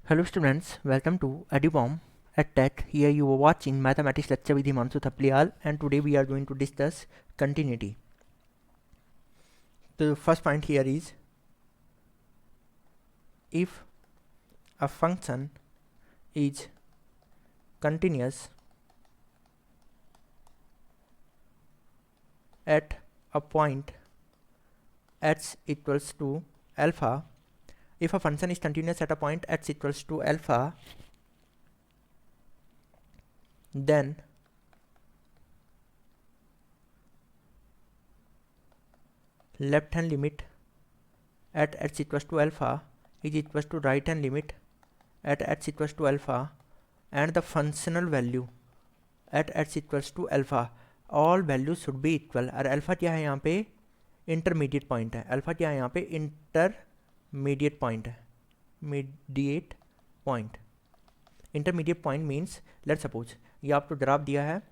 Hello students, welcome to EduBomb at Tech. Here you are watching mathematics lecture with Himanshu Thapliyal, and today we are going to discuss continuity. The first point here is, if a function is continuous at a point x equals to alpha, if a function is continuous at a point x equals to alpha, then left hand limit at x equals to alpha is equals to right hand limit at x equals to alpha, and the functional value at x equals to alpha, all values should be equal. और alpha क्या है यहाँ पे? Intermediate point है. Alpha क्या है यहाँ पे? इंटरमीडिएट पॉइंट है. Mediate point. Intermediate point means let suppose ये आपको ग्राफ दिया है,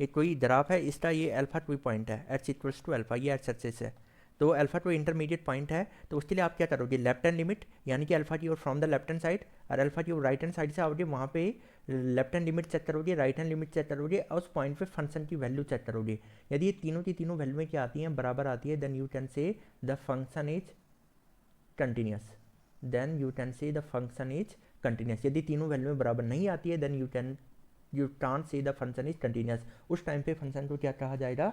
ये कोई ग्राफ है, इसका ये अल्फा कोई पॉइंट है, एच इक्वल्स टू अल्फा, ये एक्स एक्सिस है, तो अल्फा कोई इंटरमीडिएट पॉइंट है, तो उसके लिए आप क्या करोगे? लेफ्ट हैंड लिमिट, यानी कि अल्फा की ओर from the left hand side, और अल्फा की ओर राइट हैंड साइड से आओगे, वहाँ पे लेफ्ट हैंड लिमिट चेक करोगे, राइट हैंड लिमिट चेक करोगे, और उस पॉइंट पे फंक्शन की वैल्यू चेक करोगे. यदि ये तीनों की तीनों वैल्यू क्या आती हैं? बराबर आती है, then you can say the function is continuous. Then you can say the function is continuous. यदि तीनों वैल्यू में बराबर नहीं आती है, then you can't say the function is continuous. उस टाइम पे फंक्शन को क्या कहा जाएगा?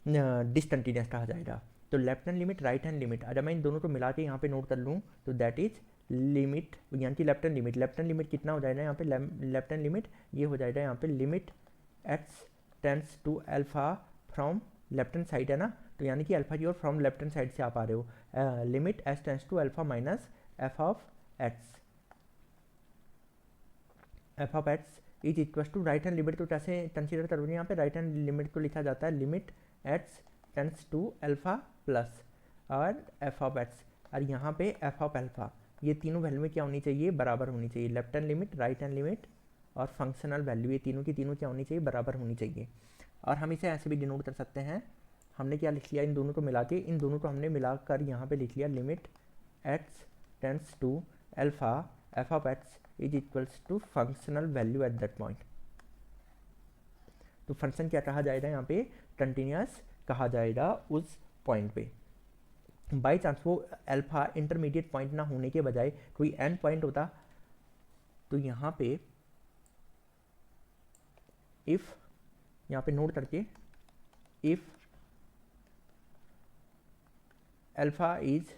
डिसकंटिन्यूस कहा जाएगा. तो left hand limit, right hand limit, अगर मैं इन दोनों को मिला के यहाँ पे नोट कर लूँ तो दैट इज लिमिट, यानी कि लेफ्ट हैंड लिमिट कितना हो जाएगा यहाँ पे? लेफ्ट हैंड लिमिट ये हो जाएगा यहाँ पे limit x tends to alpha from left hand side है ना, तो यानी कि अल्फा की ओर फ्रॉम लेफ्ट हैंड साइड से आप आ रहे हो. Limit S tends to alpha minus F of X is equal to right hand limit. तो कैसे कंसिडर करोगे यहाँ पे? राइट हैंड लिमिट को लिखा जाता है limit x tends to alpha plus और एफ ऑफ एक्स, और यहाँ पे एफ ऑफ अल्फा, ये तीनों वैल्यू में क्या होनी चाहिए? बराबर होनी चाहिए. Left hand limit, right hand limit और फंक्शनल वैल्यू, ये तीनों की तीनों क्या होनी चाहिए? बराबर होनी चाहिए. और हम इसे ऐसे भी डिनोट कर सकते हैं, हमने क्या लिख लिया? इन दोनों को मिला के, इन दोनों को हमने मिलाकर यहाँ पे लिख लिया limit x tends to alpha F of X is equals to functional value at that point. तो फंक्शन क्या कहा जाएगा यहाँ पे? कंटिन्यूस कहा जाएगा उस पॉइंट पे. बाई चांस वो अल्फा इंटरमीडिएट पॉइंट ना होने के बजाय कोई एंड पॉइंट होता, तो यहाँ पे इफ, यहाँ पे नोट करके, if alpha is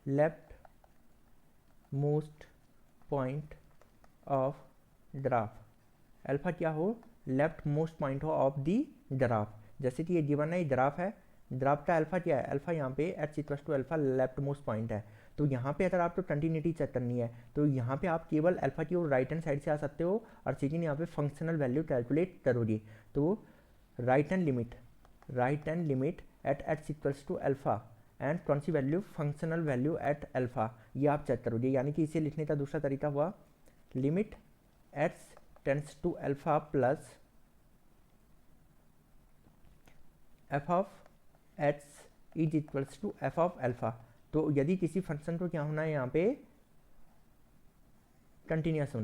left most point of graph, alpha क्या हो? लेफ्ट मोस्ट पॉइंट हो ऑफ दी ग्राफ. जैसे कि ये गिवन है, ये ग्राफ है, ग्राफ का अल्फा क्या है? अल्फा यहाँ पे X equal to alpha left most point है. तो यहाँ पे अगर आपको कंटिन्यूटी चेक करनी है, तो यहाँ पे आप केवल अल्फा की ओर राइट हैंड साइड से आ सकते हो, और सेकेंड यहाँ पे फंक्शनल वैल्यू कैलकुलेट करोगे. तो right hand limit at x equals to alpha and कौन सी value? Functional value at alpha, ये आप चेक करोगे. यानी कि इसे लिखने का दूसरा तरीका हुआ limit x tends to alpha plus F of X is equals to F of alpha. तो यदि किसी फंक्शन को क्या होना है यहाँ पे? कंटिन्यूस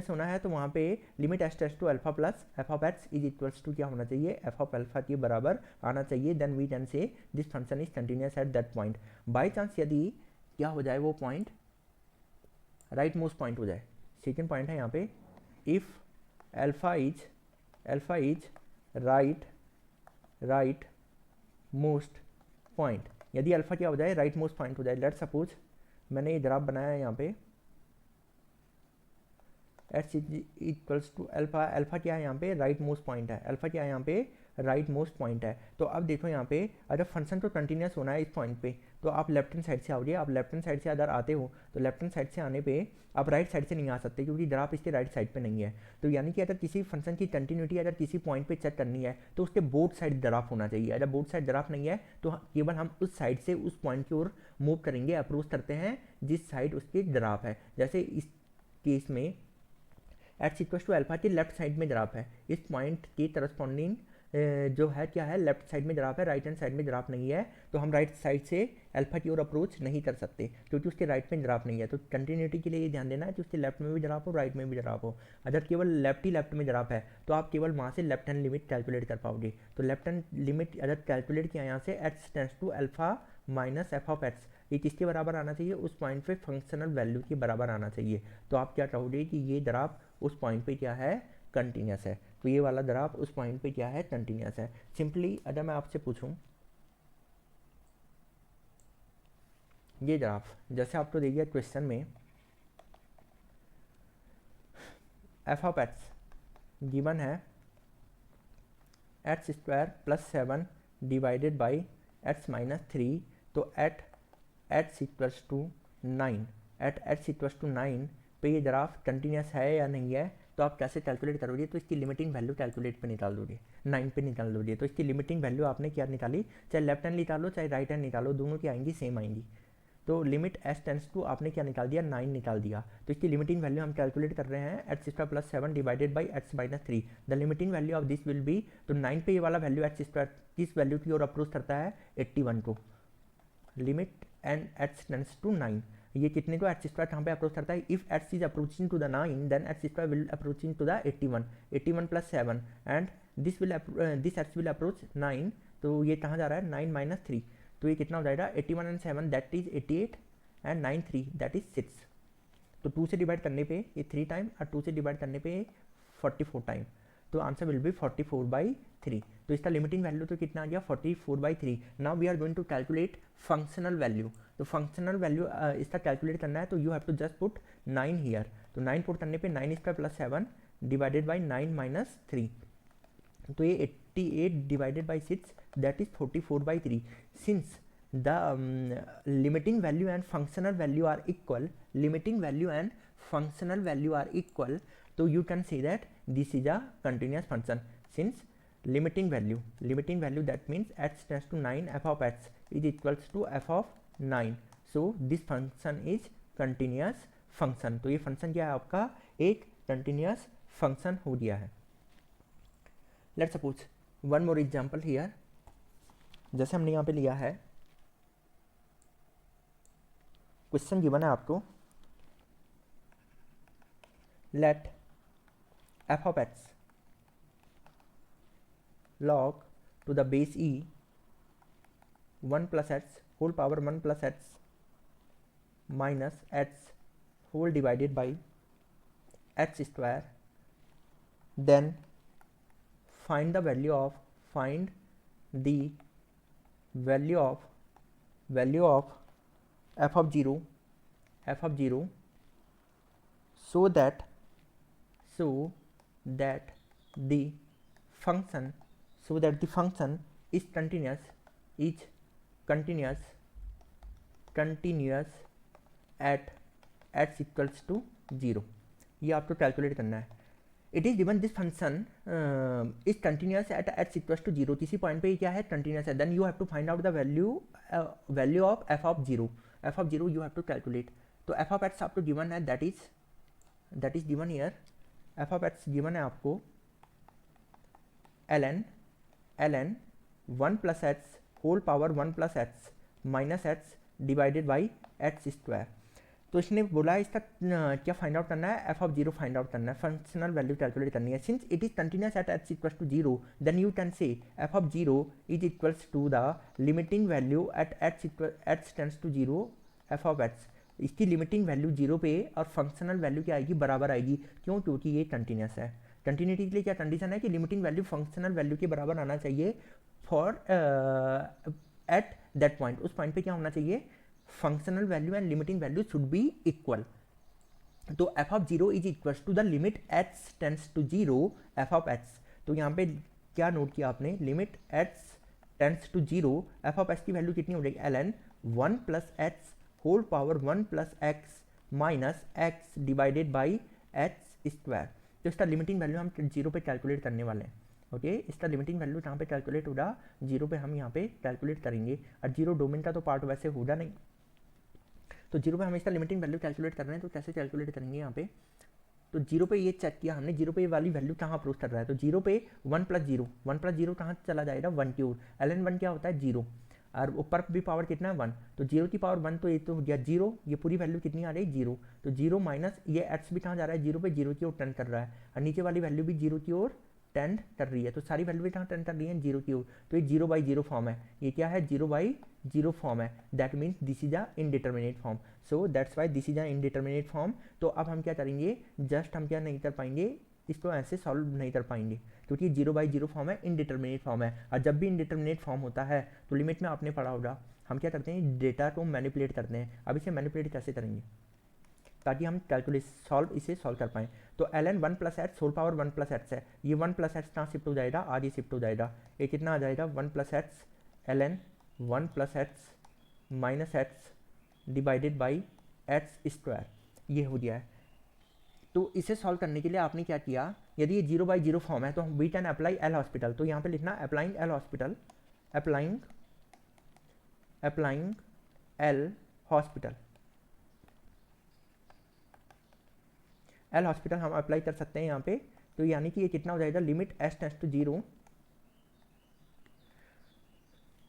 होना है, तो वहाँ पे limit S tends to alpha plus F of X is equals to क्या होना चाहिए? एफ ऑफ अल्फा के बराबर आना चाहिए. Then we can say this function is continuous at that point. By chance यदि क्या हो जाए, वो पॉइंट राइट मोस्ट पॉइंट हो जाए. सेकेंड पॉइंट है यहाँ पे, if alpha is right most point. यदि अल्फा क्या हो जाए? राइट मोस्ट पॉइंट हो जाए. लेट सपोज मैंने ये ग्राफ बनाया है यहाँ पे, X equals to alpha, alpha क्या है यहाँ पे? राइट मोस्ट पॉइंट है. अल्फा क्या है यहाँ पे? राइट मोस्ट पॉइंट है. तो अब देखो यहाँ पे, अगर फंक्शन को कंटिन्यूस होना है इस पॉइंट पे, तो आप लेफ्ट हैंड साइड से आओगे. आप लेफ्ट हैंड साइड से अगर आते हो, तो लेफ्ट हैंड साइड से आने पे आप राइट साइड से नहीं आ सकते, क्योंकि ग्राफ इसके राइट साइड पे नहीं है. तो यानी कि अगर किसी फंक्शन की कंटिन्यूटी अगर किसी पॉइंट पे चेक करनी है, तो उसके बोथ साइड ग्राफ होना चाहिए. अगर बोथ साइड ग्राफ नहीं है, तो केवल हम उस साइड से उस पॉइंट की ओर मूव करेंगे, अप्रोच करते हैं जिस साइड उसके ग्राफ है. जैसे इस केस में एक्स इक्वल टू अल्फा के लेफ्ट साइड में ग्राफ है, इस पॉइंट के करस्पॉन्डिंग जो है क्या है, लेफ्ट साइड में जराफ है, राइट हैंड साइड में जराफ नहीं है, तो हम राइट साइड से अल्फा की ओर अप्रोच नहीं कर सकते क्योंकि उसके राइट में जराफ नहीं है। तो कंटिन्यूटी के लिए ये ध्यान देना है कि उसके लेफ्ट में भी जराफ हो, राइट में भी जराफ हो। अगर केवल लेफ्ट ही लेफ्ट में जराफ है तो आप केवल वहाँ से लेफ्ट हैंड लिमिट कैलकुलेट कर पाओगे। तो लेफ्ट हैंड लिमिट अगर कैलकुलेट किया यहाँ से x tends to alpha minus F of X, ये किसके बराबर आना चाहिए, उस पॉइंट पे फंक्शनल वैल्यू के बराबर आना चाहिए। तो आप क्या कहोगे कि ये जराफ उस पॉइंट पे क्या है, कंटिन्यूस है। तो ये वाला ग्राफ उस पॉइंट पे क्या है, कंटिन्यूस है। सिंपली अगर मैं आपसे पूछूं ये ग्राफ जैसे आपको दे दिया क्वेश्चन में एफ ऑफ एक्स गिवन है X square plus 7 divided by X minus 3, तो at x equals to 9, at x equals to 9 पे ये ग्राफ कंटिन्यूस है या नहीं है, तो आप कैसे कैलकुलेट करोगे, तो इसकी लिमिटिंग वैल्यू कैलकुलेट पे निकाल दोगे, 9 पे निकाल दोगे। तो इसकी लिमिटिंग वैल्यू आपने क्या निकाली, चाहे लेफ्ट हैंड निकालो चाहे राइट हैंड निकालो, दोनों की आएंगी सेम आएंगी। तो लिमिट एस टेंस टू आपने क्या निकाल दिया, 9 निकाल दिया। तो इसकी लिमिटिंग वैल्यू हम कैलकुलेट कर रहे हैं X square plus 7 divided by X minus 3। The limiting value of this will be, तो 9 पे ये वाला वैल्यू एक्स स्क्वायर किस वैल्यू की ओर अप्रोच करता है, 81 को। Limit and X tends to 9, ये कितने को एक्स स्क्वायर कहाँ पे अप्रोच करता है, if X is approaching to the 9 then X square will approaching to the 81 plus 7 and this X will approach 9, तो ये कहाँ जा रहा है 9 माइनस 3, तो ये कितना हो जाएगा 81 and 7 that is 88 and 9 3 that is 6। तो 2 से डिवाइड करने पे ये 3 टाइम और 2 से डिवाइड करने पे 44 टाइम, तो आंसर विल बी 44/3। तो इसका लिमिटिंग वैल्यू तो कितना आ गया 44/3। Now we are going to calculate functional value. तो फंक्शनल वैल्यू इसका कैलकुलेट करना है, तो you have to just put 9 here. तो 9 पुट करने पे 9 square plus 7 divided by 9 minus 3, तो ये 88 divided by 6 that is 44/3। Since the limiting value and functional value are equal, limiting value and functional value are equal, so you can say that this is a continuous function. Since limiting value that means x tends to 9 f of x is equals to f of 9, so this function is continuous function। तो ये function क्या है आपका, एक continuous function हो गया है। let's suppose one more example here, जैसे हमने यहाँ पे लिया है क्वेश्चन गिवन है आपको, let F of X log to the base E 1 plus x whole power 1 plus x minus X whole divided by x square, then find the value of f of 0 so that the function is continuous at x equals to 0। ये आपको calculate करना है। It is given this function is continuous at x equals to 0, किसी point पे क्या है, continuous है। Then you have to find out the value of f of 0 you have to calculate. तो f of x आपको given है, that is given here, f of x given है आपको ln 1 plus x whole power 1 plus x minus x divided by x square. तो इसने बोला इसका क्या फाइंड आउट करना है, f of 0 फाइंड आउट करना है, फंक्शनल वैल्यू कैलकुलेट करनी है। Since it is continuous at x equals to 0 then you can say f of 0 is equals to the limiting value at x tends to 0 f of x। इसकी limiting value 0 पे और functional value क्या आएगी, बराबर आएगी। क्यों, क्योंकि ये कंटिन्यूस है। कंटिन्यूटी के लिए क्या कंडीशन है कि लिमिटिंग वैल्यू फंक्शनल वैल्यू के बराबर आना चाहिए फॉर एट दैट पॉइंट। उस पॉइंट पे क्या होना चाहिए, functional value and limiting value should be equal. तो f of 0 is equals to the limit x tends to 0 f of x। तो यहाँ पे क्या नोट किया आपने, limit x tends to 0 f of x की वैल्यू कितनी हो जाएगी, ln 1 plus x whole power 1 plus x minus x divided by x square. तो इसका लिमिटिंग वैल्यू हम 0 पे कैलकुलेट करने वाले हैं। ओके, इसका लिमिटिंग वैल्यू जहाँ पे कैलकुलेट होगा 0 पे हम यहाँ पे कैलकुलेट करेंगे, और 0 डोमेन का तो पार्ट वैसे होगा नहीं, तो 0 पे हम इसका लिमिटिंग वैल्यू कैलकुलेट कर रहे हैं। तो कैसे कैलकुलेट करेंगे यहाँ पे, तो जीरो पे ये चेक किया हमने, जीरो पे ये वाली वैल्यू कहाँ अप्रोच कर रहा है, तो जीरो पे 1 + 0, 1 + 0 कहाँ चला जाएगा 1 की ओर, ln 1 क्या होता है 0, और ऊपर भी पावर कितना है 1, तो 0 की पावर 1 तो ये तो हो गया 0, ये पूरी वैल्यू कितनी आ रही है 0, तो 0 माइनस ये x भी कहाँ जा रहा है 0 पे, 0 की ओर टेंड कर रहा है, और नीचे वाली वैल्यू भी 0 की ओर टेंड कर रही है, तो सारी वैल्यू भी कहाँ टेंड कर रही है 0 की ओर, तो ये 0/0 फॉर्म है, ये क्या है 0/0 फॉर्म है, that means this is a indeterminate form, so that's why this is a indeterminate form. तो अब हम क्या करेंगे, जस्ट हम क्या नहीं कर पाएंगे, इसको ऐसे सॉल्व नहीं कर पाएंगे, क्योंकि 0/0 फॉर्म है, इनडिटर्मिनेट फॉर्म है, और जब भी इनडिटर्मिनेट फॉर्म होता है तो लिमिट में आपने पढ़ा होगा हम क्या करते हैं, डेटा को मैनिपुलेट करते हैं। अब इसे मैनिपुलेट कैसे करेंगे ताकि हम इसे सॉल्व कर पाएँ, तो ln 1 + x whole power 1 + x है, ये 1 + x कहाँ शिफ्ट हो जाएगा, आगे शिफ्ट हो जाएगा, ये कितना आ जाएगा 1 + x ln 1 + x minus x divided by x², ये हो गया है। तो इसे सॉल्व करने के लिए आपने क्या किया, यदि ये 0/0 फॉर्म है तो we can apply L'Hospital, तो यहाँ पे लिखना applying L'Hospital, applying L'Hospital, L'Hospital हम अप्लाई कर सकते हैं यहाँ पे, तो यानी कि ये कितना हो जाएगा, लिमिट s टेंड्स टू 0,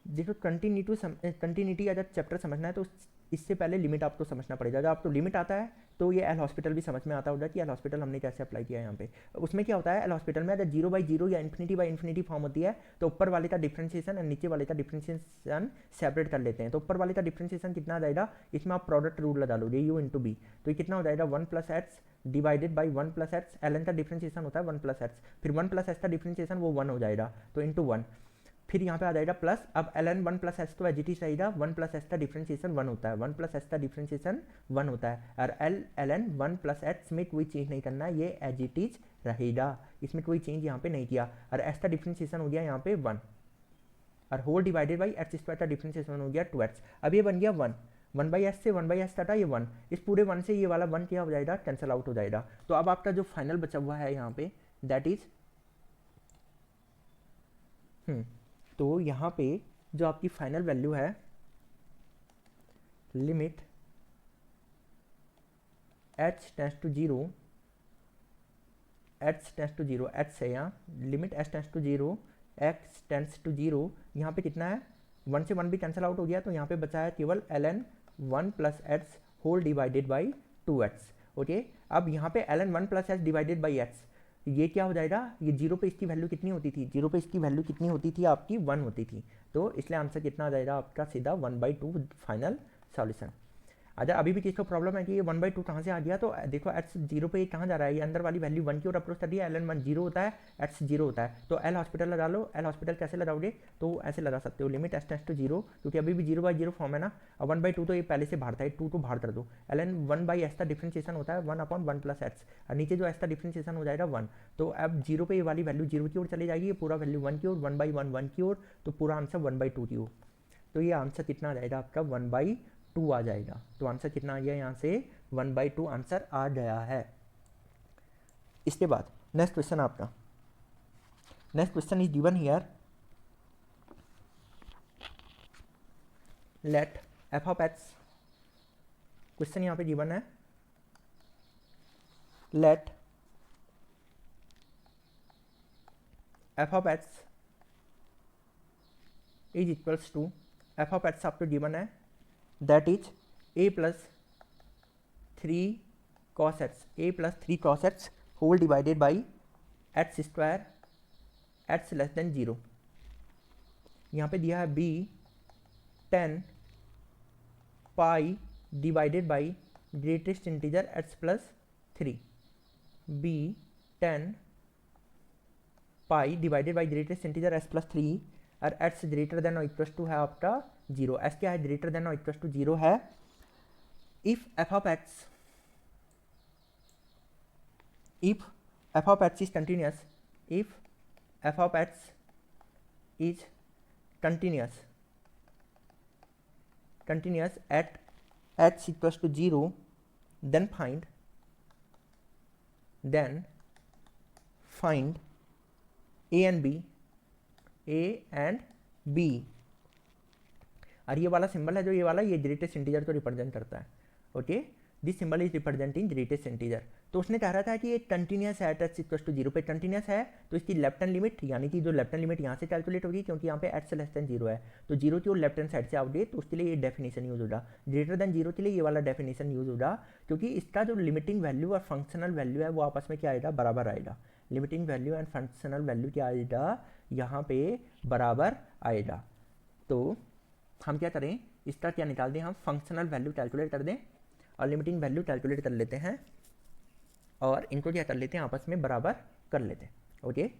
देखो कंटिन्यूटी अगर चैप्टर समझना है तो इससे पहले लिमिट आपको समझना पड़ेगा, जब आपको लिमिट आता है तो ये एल हॉस्पिटल भी समझ में आता होगा कि एल हॉस्पिटल हमने कैसे अप्लाई किया है यहाँ पे। उसमें क्या होता है, एल हॉस्पिटल में अगर 0/0 या ∞/∞ फॉर्म होती है तो ऊपर वाले का डिफ्रेंशिएशन और नीचे वाले का डिफ्रेंशिएशन सेपरेट कर लेते हैं, तो ऊपर वाले का डिफ्रेंशिएशन कितना आ जाएगा, इसमें आप प्रोडक्ट रूल लगा लोगे u × b, तो ये कितना हो जाएगा 1 + x divided by 1 + x, ln का डिफ्रेंशिएशन होता है 1 + x, फिर 1 + x का डिफ्रेंशिएशन वो 1 हो जाएगा, तो इंटू 1, फिर यहाँ पे आ जाएगा प्लस, अब ln 1 + x तो एज इट इज रहेगा, 1 + x का डिफ्रेंशिएशन 1 होता है, 1 + x का डिफ्रेंशिएशन 1 होता है, और ln 1 + x में कोई चेंज नहीं करना है, ये एज इट इज रहेगा, इसमें कोई चेंज यहाँ पे नहीं किया, और x का डिफ्रेंशिएशन हो गया यहाँ पे 1, और होल डिवाइडेड बाई x² का डिफ्रेंशिएशन हो गया 2x, अब ये बन गया 1/s से 1/s कटा ये 1, इस पूरे 1 से ये वाला 1 क्या हो जाएगा, कैंसिल आउट हो जाएगा, तो अब आपका जो फाइनल बचा हुआ है यहाँ पे दैट इज तो यहाँ पे जो आपकी फाइनल वैल्यू है, limit h tends to 0, h tends to 0, h है यहाँ, limit h tends to 0, x tends to 0, यहाँ पे कितना है 1 से 1 भी कैंसिल आउट हो गया, तो यहाँ पे बचा है केवल ln 1 + x whole divided by 2x, okay. अब यहाँ पे ln 1 + x divided by x, ये क्या हो जाएगा, ये 0 पे इसकी वैल्यू कितनी होती थी, 0 पे इसकी वैल्यू कितनी होती थी आपकी 1 होती थी, तो इसलिए आंसर कितना आ जाएगा आपका सीधा 1/2 फाइनल सॉल्यूशन। अच्छा अभी भी किसको प्रॉब्लम है कि ये 1/2 कहाँ से आ गया, तो देखो x 0 पे कहाँ जा रहा है, ये अंदर वाली वैल्यू 1 की ओर अप्रोच कर रही है, ln 1 0 होता है, x 0 होता है, तो एल हॉस्पिटल लगा लो, एल हॉस्पिटल कैसे लगाओगे, तो ऐसे लगा सकते हो, लिमिट h टेंड्स टू 0, क्योंकि अभी भी 0/0 फॉर्म है ना, और 1/2 तो ये पहले से बाहर था, 2 तो बाहर कर दो, ln 1/s का डिफ्रेंशिएशन होता है 1/1 + x, और नीचे जो s का डिफ्रेंशिएशन हो जाएगा 1, तो अब 0 पे ये वाली वैल्यू 0 की ओर चली जाएगी, ये पूरा वैल्यू 1 की ओर, 1/1 1 की ओर, तो पूरा आंसर 1/2 की ओर, तो ये आंसर कितना आ जाएगा आपका 1/2 आ जाएगा, तो आंसर कितना आ गया यहाँ से 1/2 आंसर आ गया है। इसके बाद नेक्स्ट क्वेश्चन आपका, next question is given here, let f of x, question यहाँ पे गिवन है, let f of x is equals to, f of x आपको गिवन है that is a plus 3 cos x, a plus 3 cos x whole divided by x² x less than 0, यहाँ पे दिया है b 10 pi divided by greatest integer x plus 3, b 10 pi divided by greatest integer x plus 3, और x greater than और equal to है आपका 0, s क्या है ग्रेटर देन और इक्वल टू 0 है, if f of x is continuous, if f of x is continuous at x equals to 0, then find a and b, और ये वाला सिंबल है जो ये वाला, ये ग्रेटेस्ट इंटीजर को रिप्रेजेंट करता है, okay. This symbol is represent in greatest integer. तो उसने कह रहा था कि ये कंटिन्यूस है, एट इक्वल टू 0 पे कंटिन्यूस है, तो इसकी लेफ्ट हैंड लिमिट यानी कि जो लेफ्ट हैंड लिमिट यहाँ से कैलकुलेट होगी, क्योंकि यहाँ पे एट से लेस देन 0 है, तो 0 की और लेफ्ट हैंड साइड से आउट है, तो उसके लिए ये डेफिनेशन यूज होगा। ग्रेटर देन 0 के लिए ये वाला डेफिनेशन यूज होगा, क्योंकि इसका जो लिमिटिंग वैल्यू और फंक्शनल वैल्यू है वो आपस में क्या आएगा, बराबर आएगा। Limiting value and functional value क्या आएगा, यहाँ पे बराबर आएगा। तो हम क्या करें, इसका क्या निकाल दें, हम फंक्शनल वैल्यू कैलकुलेट कर दें और लिमिटिंग वैल्यू कैलकुलेट कर लेते हैं, और इनको क्या कर लेते हैं, आपस में बराबर कर लेते हैं। ओके,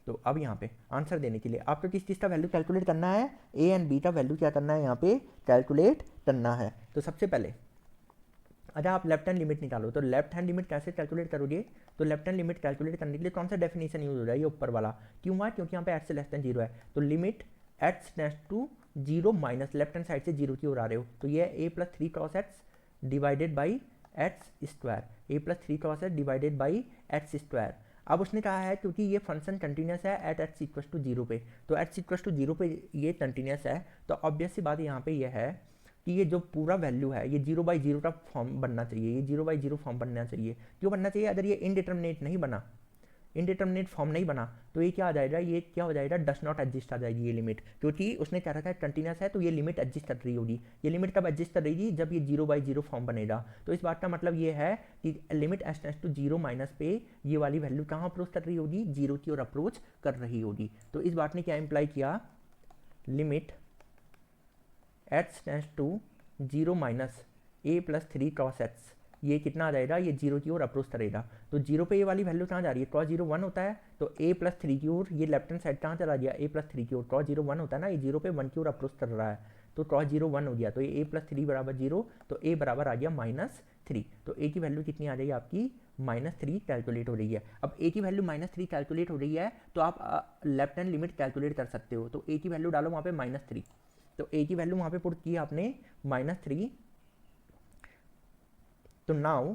तो अब यहाँ पे आंसर देने के लिए आपको किस चीज़ का वैल्यू कैलकुलेट करना है, ए एंड बी का वैल्यू क्या करना है, यहाँ पे कैलकुलेट करना है। तो सबसे पहले अगर आप लेफ्ट हैंड लिमिट निकालो, तो लेफ्ट हैंड लिमिट कैसे कैलकुलेट करोगे, तो लेफ्ट हैंड लिमिट कैलकुलेट करने के लिए कौन सा डेफिनेशन यूज हो रहा है, ये ऊपर वाला। क्यों हुआ, क्योंकि यहाँ पे एट से लेस देन 0 है, तो limit at tends to 0 minus left hand side से 0 की ओर आ रहे हो, तो ये a plus 3 cross x divided by x square, a plus 3 cross x divided by x square. अब उसने कहा है क्योंकि ये फंक्शन कंटिन्यूस है एट एक्स इक्वल टू 0 पे, तो एक्स इक्वल टू 0 पे ये कंटिन्यूस है, तो ऑब्वियस सी बात यहाँ पे ये है कि ये जो पूरा वैल्यू है ये 0/0 का फॉर्म बनना चाहिए, ये 0/0 फॉर्म बनना चाहिए। क्यों बनना चाहिए, अगर ये इनडिटर्मिनेट नहीं बना, इनडिटर्मिनेट फॉर्म नहीं बना, तो ये क्या आ जाएगा, ये क्या हो जाएगा, डस नॉट एग्जिस्ट आ जाएगी ये लिमिट, क्योंकि उसने कह रखा है कंटिन्यूस है, तो ये लिमिट एग्जिस्ट कर रही होगी। ये लिमिट कब एग्जिस्ट कर रही, जब ये 0/0 फॉर्म बनेगा। तो इस बात का मतलब ये है कि limit S tends to 0 minus पे ये वाली वैल्यू कहाँ अप्रोच कर रही होगी, 0 की ओर अप्रोच कर रही होगी। तो इस बात ने क्या इंप्लाई किया, limit h tends to 0 minus a plus 3 cross x, ये कितना आ जाएगा, ये 0 की ओर अप्रोच करेगा। तो 0 पे ये वाली वैल्यू कहाँ जा रही है, क्रॉस 0 1 होता है, तो ए प्लस 3 की ओर ये लेफ्ट हैंड साइड कहाँ चला गया, ए प्लस 3 की ओर, क्रॉस 0 1 होता है ना, ये 0 पे 1 की ओर अप्रोच कर रहा है, तो क्रॉस 0 1 हो गया, तो ये ए प्लस 3 बराबर 0, तो ए बराबर आ गया -3, तो ए की वैल्यू कितनी आ जाएगी आपकी -3 कैलकुलेट हो रही है। अब ए की वैल्यू -3 कैलकुलेट हो रही है, तो आप लेफ्ट हैंड लिमिट कैलकुलेट कर सकते हो, तो ए की वैल्यू डालो वहाँ पे -3, तो ए की वैल्यू वहाँ पे पुट की आपने -3, तो नाउ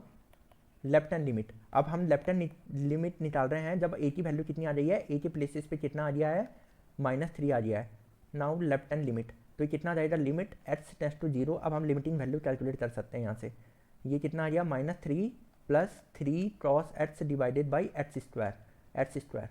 लेफ्ट हैंड लिमिट, अब हम लेफ्ट हैंड लिमिट निकाल रहे हैं, जब ए की वैल्यू कितनी आ रही है, ए के प्लेसेस पे कितना आ गया है, -3 आ गया है। नाउ लेफ्ट हैंड लिमिट, तो ये कितना आ जाएगा, लिमिट एक्स टेंड्स टू 0, अब हम लिमिटिंग वैल्यू कैलकुलेट कर सकते हैं यहाँ से, ये कितना आ गया, -3 plus 3 cross x divided by x square.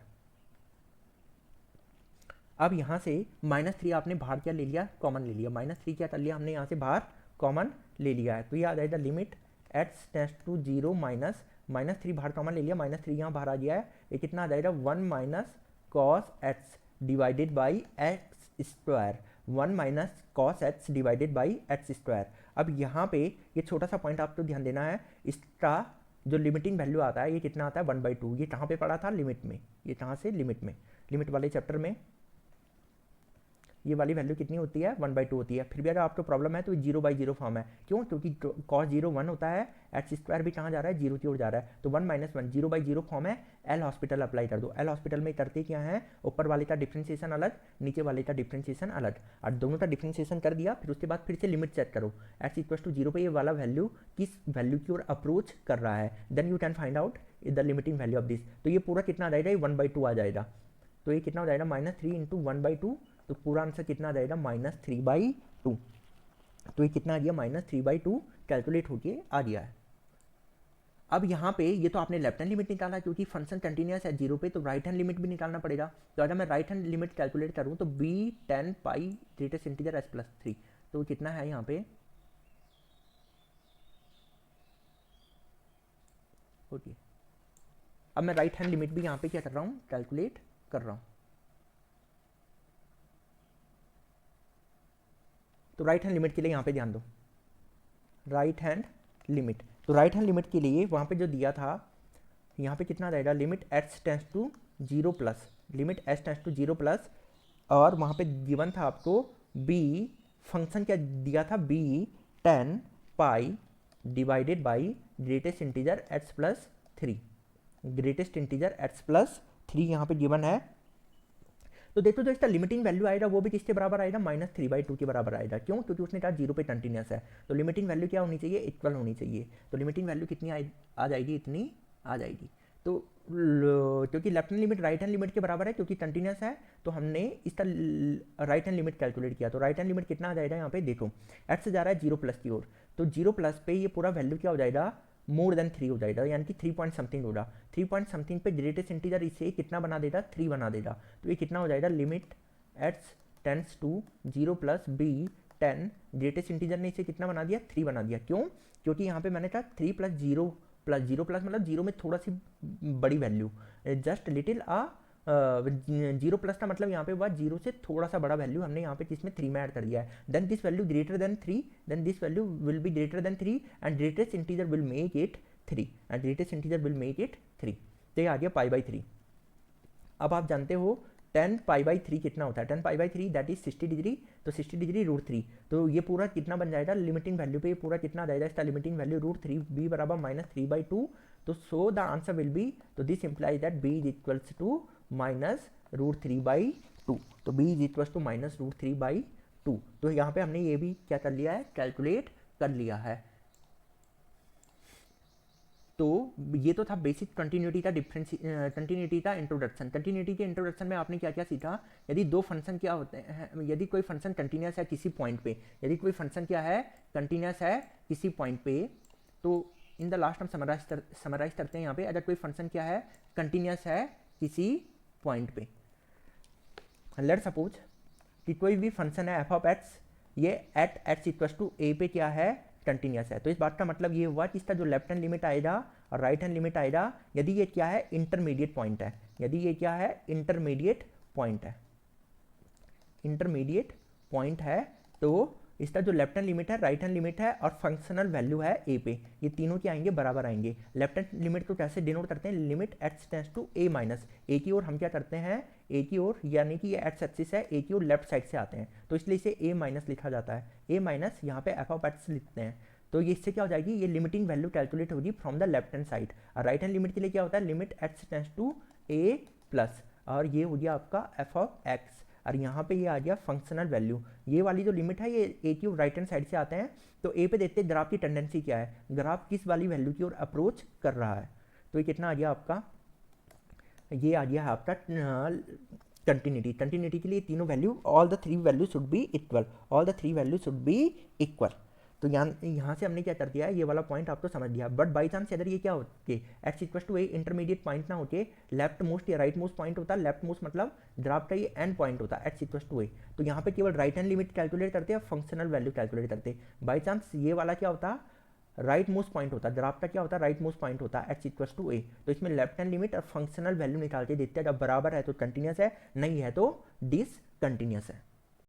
अब यहाँ से -3 आपने बाहर क्या ले लिया, कॉमन ले लिया, -3 क्या कर लिया हमने यहाँ से बाहर कॉमन ले लिया है, तो ये आ जाएगा limit x tends to 0 minus -3 बाहर कॉमन ले लिया, -3 यहाँ बाहर आ गया है, ये कितना आ जाएगा 1 minus cos x divided by x square, 1 minus cos x divided by x square. अब यहाँ पे ये छोटा सा पॉइंट आपको ध्यान देना है, इसका जो लिमिटिंग वैल्यू आता है ये कितना आता है 1/2, ये कहाँ पे पड़ा था, लिमिट में, ये कहाँ से, लिमिट में, लिमिट वाले चैप्टर में ये वाली वैल्यू कितनी होती है 1/2 होती है। फिर भी अगर आपको प्रॉब्लम है तो 0/0 फॉर्म है, क्यों, क्योंकि cos 0 1 होता है, एक्स स्क्वायर भी कहाँ जा रहा है, 0 की ओर जा रहा है, तो 1 - 1 0/0 फॉर्म है। एल हॉस्पिटल अप्लाई कर दो, एल हॉस्पिटल में करते क्या है, ऊपर वाले का डिफ्रेंशिएशन अलग, नीचे वाले का डिफ्रेंशिएशन अलग, और दोनों का डिफ्रेंशिएशन कर दिया, फिर उसके बाद फिर से लिमिट चेक करो, एक्स इक्वल टू 0 पे ये वाला वैल्यू किस वैल्यू की ओर अप्रोच कर रहा है, then you can find out the limiting value of this. तो ये पूरा कितना आ जाएगा, ये 1/2 आ जाएगा, तो ये कितना हो जाएगा -3 इंटू 1/2, तो पूरा आंसर कितना आ जाएगा -3/2, तो ये कितना आ गया -3/2 कैलकुलेट होके आ गया है। अब यहाँ पे ये तो आपने लेफ्ट हैंड लिमिट निकाला, क्योंकि फंक्शन कंटिन्यूस है 0 पे, तो राइट हैंड लिमिट भी निकालना पड़ेगा। तो अगर मैं राइट हैंड लिमिट कैलकुलेट करूँ तो b10 पाई ग्रेटेस्ट इंटीजर s+3, तो कितना है यहाँ पे, ओके। अब मैं राइट हैंड लिमिट भी यहाँ पे क्या कर रहा हूँ, कैलकुलेट कर रहा हूँ। तो राइट हैंड लिमिट के लिए यहाँ पे ध्यान दो, राइट हैंड लिमिट, तो राइट हैंड लिमिट के लिए वहाँ पे जो दिया था, यहाँ पे कितना रहेगा, limit h tends to 0 plus, limit h tends to 0 plus, और वहाँ पे गिवन था आपको b, फंक्शन क्या दिया था, b10 pi divided by greatest integer x+3, greatest integer x+3 यहाँ पे गिवन है। तो देखो जो इसका लिमिटिंग वैल्यू आएगा वो भी किसके बराबर आएगा, -3/2 के बराबर आएगा। क्यों, क्योंकि उसने कहा 0 पे कंटिन्यूस है, तो लिमिटिंग वैल्यू क्या होनी चाहिए, इक्वल होनी चाहिए। तो लिमिटिंग वैल्यू कितनी आ जाएगी, इतनी आ जाएगी। तो क्योंकि left hand limit right hand limit के बराबर है, क्योंकि कंटिन्यूस है, तो हमने इसका राइट हैंड लिमिट कैलकुलेट किया। तो राइट हैंड लिमिट कितना आ जाएगा यहाँ पे देखो, x से जा रहा है 0 प्लस की ओर, तो 0 प्लस पे ये पूरा वैल्यू क्या हो जाएगा, मोर देन 3 हो जाएगा, यानी कि 3 पॉइंट समथिंग होगा। 3 पॉइंट समथिंग पे ग्रेटेस्ट इंटीजर इसे कितना बना देगा, 3 बना देगा। तो ये कितना हो जाएगा, limit x tends to 0 plus b 10, greatest integer ने इसे कितना बना दिया, 3 बना दिया। क्यों, क्योंकि यहाँ पे मैंने कहा 3 प्लस 0 प्लस 0 प्लस मतलब 0 में थोड़ा सी बड़ी वैल्यू, जस्ट लिटिल 0 प्लस का मतलब यहाँ पे हुआ 0 से थोड़ा सा बड़ा वैल्यू हमने यहाँ पे किसमें 3 में ऐड कर दिया है। Then this value greater than 3, then this value will be greater than 3 and greatest integer will make it 3 and greatest integer will make it 3। तो ये आ गया पाई बाई 3। अब आप जानते हो 10 पाई बाई 3 कितना होता है, 10 pi by 3 that is 60 degree, तो 60 डिग्री रूट 3। तो ये पूरा कितना बन जाएगा, लिमिटिंग वैल्यू पे ये पूरा कितना आ जाएगा, इसका लिमिटिंग वैल्यू रूट 3 b बराबर माइनस 3/2। तो so the answer will be, तो this implies that b is equals to minus root 3/2। तो b is equals to minus root 3/2। तो यहाँ पे हमने ये भी क्या कर लिया है, कैलकुलेट कर लिया है। तो ये तो था बेसिक कंटिन्यूटी का कंटिन्यूटी का इंट्रोडक्शन। कंटिन्यूटी के इंट्रोडक्शन में आपने क्या क्या सीखा, यदि दो फंक्शन क्या होते हैं, यदि कोई फंक्शन कंटिन्यूस है किसी पॉइंट पे, यदि कोई फंक्शन क्या है, कंटिन्यूस है किसी पॉइंट पे, तो इन द लास्ट हम समराइज करते हैं यहाँ पे, अगर कोई फंक्शन क्या है, कंटिन्यूस है किसी पॉइंट पे, लेट सपोज कि कोई भी फंक्शन है एफ ऑफ एक्स, ये एट एक्स इक्वल टू ए पे क्या है, कंटिन्यूस है। तो इस बात का मतलब ये हुआ कि इसका जो लेफ्ट हैंड लिमिट आएगा और राइट हैंड लिमिट आएगा, यदि ये क्या है, इंटरमीडिएट पॉइंट है, यदि ये क्या है, इंटरमीडिएट पॉइंट है, इंटरमीडिएट पॉइंट है, तो इसका जो लेफ्ट हैंड लिमिट है, राइट हैंड लिमिट है और फंक्शनल वैल्यू है ए पे, ये तीनों क्या आएंगे, बराबर आएंगे। लेफ्ट हैंड लिमिट को कैसे डिनोट करते हैं, limit x tends to a minus, a की ओर हम क्या करते हैं, ए की ओर, यानी कि ये एक्स एक्सिस है, ए की ओर लेफ्ट साइड से आते हैं, तो इसलिए इसे ए माइनस लिखा जाता है। ए माइनस यहाँ पे एफ ऑफ एक्स लिखते हैं, तो ये इससे क्या हो जाएगी, ये लिमिटिंग वैल्यू कैलकुलेट होगी from the left hand side. और राइट हैंड लिमिट के लिए क्या होता है, limit x tends to a plus, और ये हो गया आपका एफ ऑफ एक्स, और यहाँ पे ये आ गया फंक्शनल वैल्यू। ये वाली जो लिमिट है, ये ए की ओर राइट हैंड साइड से आते हैं, तो ए पे देखते हैं ग्राफ की टेंडेंसी क्या है, ग्राफ किस वाली वैल्यू की ओर अप्रोच कर रहा है। तो ये कितना आ गया आपका, ये आ गया है आपका कंटिन्यूटी। कंटिन्यूटी के लिए तीनों value, all the three value should be equal, all the three value should be equal. तो यहाँ से हमने क्या कर दिया है, ये वाला पॉइंट आपको समझ लिया। बट बाई चांस अगर ये क्या होते, x equal to a intermediate point ना होके लेफ्ट मोस्ट या राइट मोस्ट पॉइंट होता, लेफ्ट मोस्ट मतलब ग्राफ का ये एंड पॉइंट होता एक्स इक्वल टू ए, तो यहाँ पे केवल राइट हैंड लिमिट कैलकुलेट करते हैं, फंक्शनल वैल्यू कैलकुलेट करते। बाई चांस ये वाला क्या होता, राइट मोस्ट पॉइंट होता, ग्राफ का क्या होता है, राइट मोस्ट पॉइंट होता है एक्स इक्वल टू ए, तो इसमें लेफ्ट हैंड लिमिट और फंक्शनल वैल्यू निकाल के देखते हैं, जब बराबर है तो कंटिन्यूस है, नहीं है तो डिसकंटिन्यूस है।